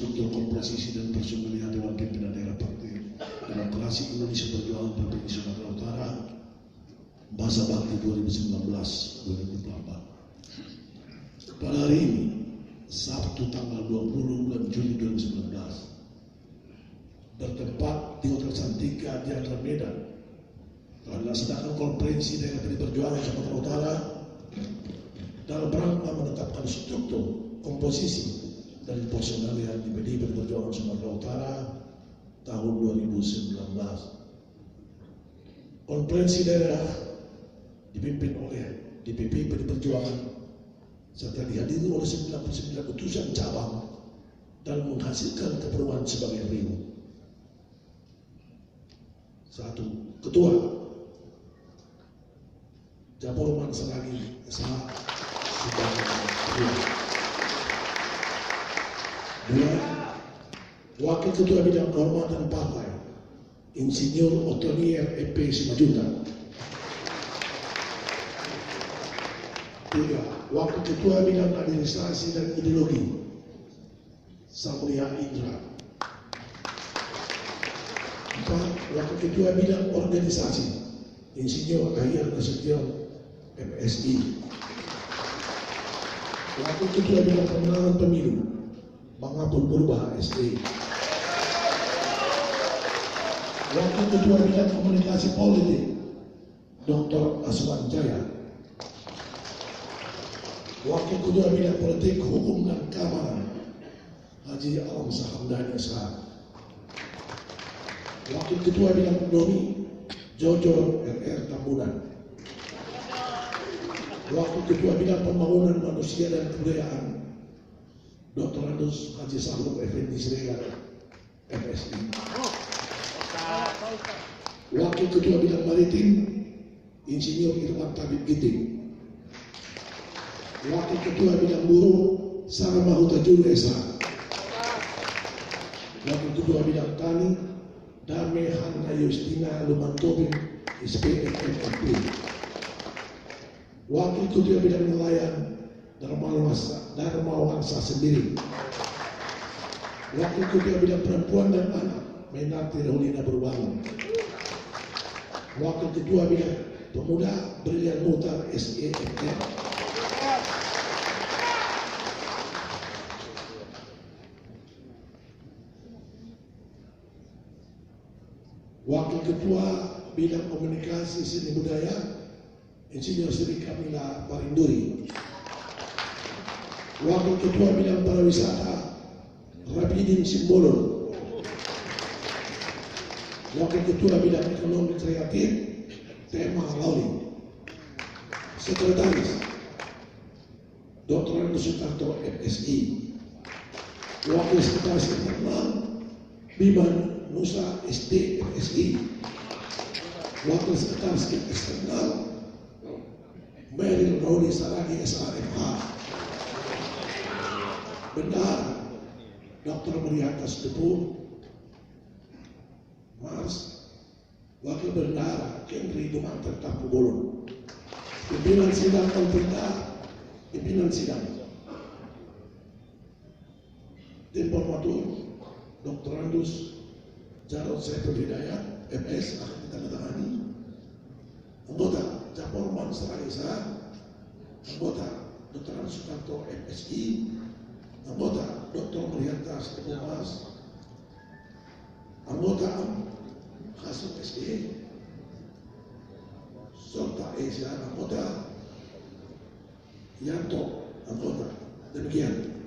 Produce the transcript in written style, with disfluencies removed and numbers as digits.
struktur komposisi dan personil Dewan Pimpinan Daerah Partai Demokrasi Indonesia Perjuangan Provinsi Sumatera Utara masa bakti 2019-2024. Pada hari ini, Sabtu tanggal 20 bulan Juli 2019, bertempat di Hotel Santika di Atar Medan, telah sedangkan konferensi Daerah PD Perjuangan Sumatera Utara dalam rangka menetapkan struktur komposisi dari personal di PD Perjuangan Sumatera Utara tahun 2019. Konferensi daerah dipimpin oleh DPP PD Perjuangan serta dihadiri oleh 99 utusan cabang dan menghasilkan keperluan sebagai berikut. 1. Ketua Japorman Seragi SH sebagai ketua. 2. Wakil Ketua Bidang Kehormatan Partai Insinyur Otonier EP Simajuta. 3. Wakil Ketua Bidang Administrasi dan Ideologi Samria Indra. 4. Wakil Ketua Bidang Organisasi Insinyur Ahyar Nasution MSI. Wakil Ketua Bidang Pemenangan Pemilu Bang Abdul Purba SD. Wakil Ketua Bidang Komunikasi Politik Dr. Aswan Jaya. Wakil Ketua Bidang Politik Hukum dan Keamanan Haji Alam Sahamdani SH. Wakil Ketua Bidang Ekonomi Jojo RR Tambunan. Wakil Ketua Bidang Pembangunan Manusia dan Kebudayaan Dr. Andus Haji Sahrul Effendi Siregar MSI. Wakil Ketua Bidang Maritim Insinyur Irwan Tabib Giting. Wakil Ketua Bidang Buruh Sarama Hutajulu SH. Wakil Ketua Bidang Tani Dame Hanna Yustina Lumantobin SPFMP. Wakil Ketua Bidang Nelayan Darmawansa sendiri. Wakil Ketua Bidang Perempuan dan Anak Menati Raulina Berbangun. Wakil Ketua Bidang Pemuda Brilian Mutar SEMR. Wakil Ketua Bidang Komunikasi Seni Budaya Insinyur Sri Kamila Parinduri. Wakil Ketua Bidang Pariwisata Rapidin Simbolon. Wakil Ketua Bidang Ekonomi Kreatif Tema Lauli. Sekretaris Dr. Andus Sutarto MSI. Wakil Sekretaris Internal Biman Nusa SD MSI. Wakil Sekretaris Eksternal Meryl Rodi Saragi SRMH. Bendahara Dr. Mariatas Depu Mars. Wakil Bendahara Kendri Demantan Tampu Bolon. Pimpinan Sidang Konfirmasi. Pimpinan Sidang Tim Formatur Dr. Andus Jarod Saiful Hidayat MS akan ditandatangani. Anggota Japorman Seragisa. Anggota Dr. Andus Sukarto MSI. Anggota Dr. Mariatas Depumas. Anggota Hasan SE serta Esian anggota Yanto anggota. Demikian.